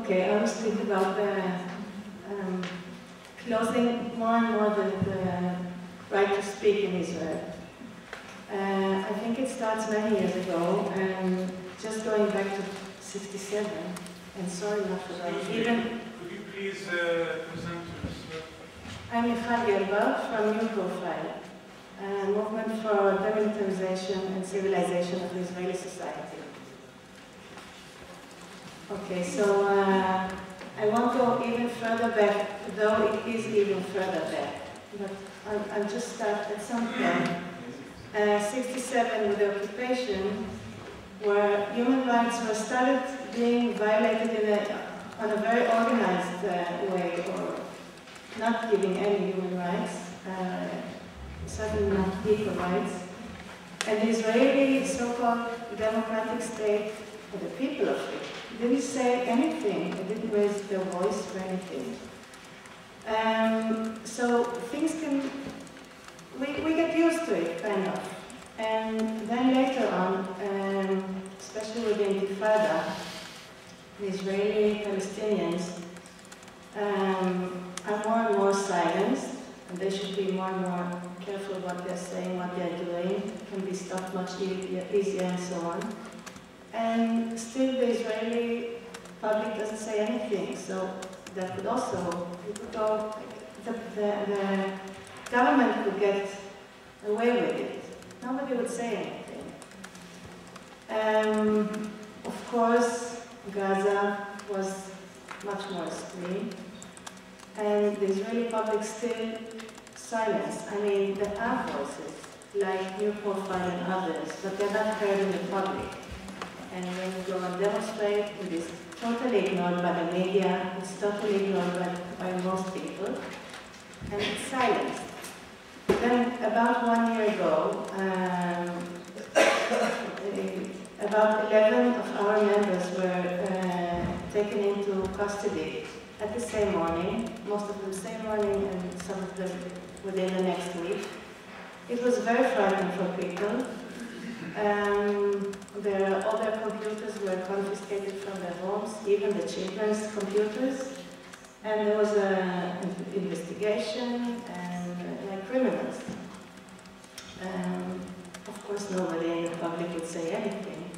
Okay, I was thinking about closing more and more the right to speak in Israel. I think it starts many years ago, and just going back to 67, and sorry not for that. Even could you please present yourself? I'm Mikhal Gelbart from New Profile, a movement for demilitarization and civilization of the Israeli society. Okay, so I won't go even further back, though it is even further back. But I'll just start at some point. 67 with the occupation, where human rights were started being violated on a very organized way, or not giving any human rights, certainly not equal rights. And the Israeli so-called democratic state, or the people of it, didn't say anything. They didn't raise their voice for anything. So things can, we get used to it, kind of. And then later on, especially with the Intifada, the Israeli Palestinians are more and more silenced, and they should be more and more careful what they're saying, what they're doing. It can be stopped much easier and so on. And still the Israeli public doesn't say anything, so that could also, you could go, the government could get away with it. Nobody would say anything. Of course, Gaza was much more extreme, and the Israeli public still silenced. I mean, there are voices, like New Profile and others, but they're not heard in the public. And when you go and demonstrate, it is totally ignored by the media, it's totally ignored by most people, and it's silenced. Then, about 1 year ago, about 11 of our members were taken into custody at the same morning, most of them same morning and some of them within the next week. It was very frightening for people. All their computers were confiscated from their homes, even the children's computers. And there was an investigation, and like criminals. Of course, nobody in the public would say anything.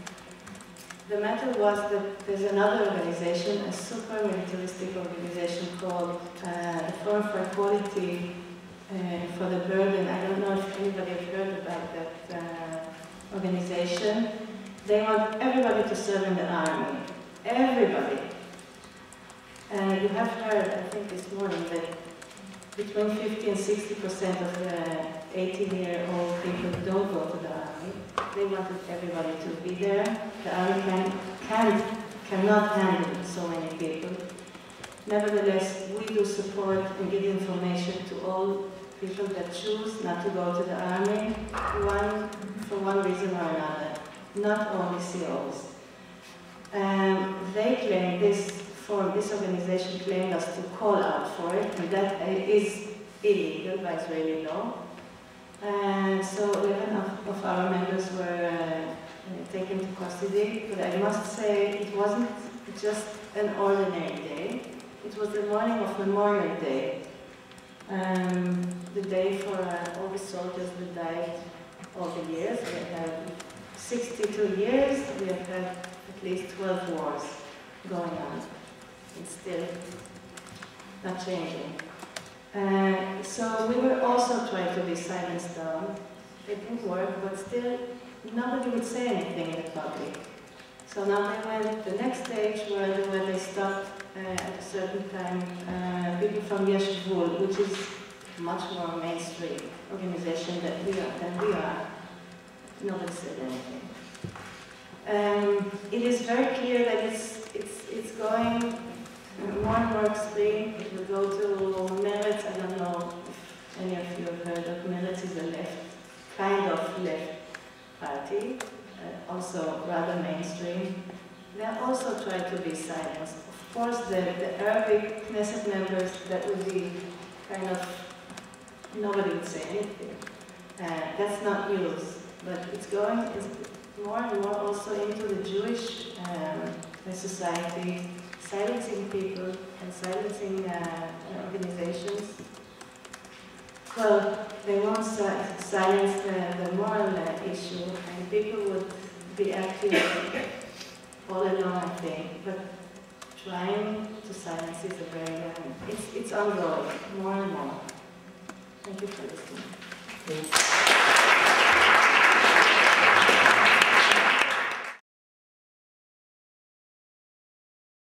The matter was that there's another organization, a super militaristic organization called Forum for Equality for the Burden. I don't know if anybody has heard about that organization. They want everybody to serve in the army. Everybody. You have heard, I think this morning, that between 50 and 60% of the 18-year-old people don't go to the army. They wanted everybody to be there. The army cannot handle so many people. Nevertheless, we do support and give information to all people that choose not to go to the army, for one reason or another, not only COs. They claim this organization claimed us to call out for it, and that is illegal by Israeli law. So 11 of our members were taken to custody, but I must say it wasn't just an ordinary day. It was the morning of Memorial Day, the day for all the soldiers that died over the years. We have 62 years, we have had at least 12 wars going on. It's still not changing. So we were also trying to be silenced down. It didn't work, but still nobody would say anything in the public. So now they went the next stage where they stopped at a certain time people from Yesh Gvul, which is much more mainstream organization than we are. Nobody said anything. It is very clear that it's going more and more extreme. It will go to Meretz. I don't know if any of you have heard of Meretz. Is a kind of left party, also rather mainstream. They also try to be silenced. Of course, the Arabic Knesset members, that would be kind of, nobody would say anything. That's not news, but it's going more and more also into the Jewish society. silencing people and silencing organizations. Well, they won't silence the moral issue, and people would be active all along, I think. But trying to silence is a very, it's ongoing, more and more. Thank you for listening.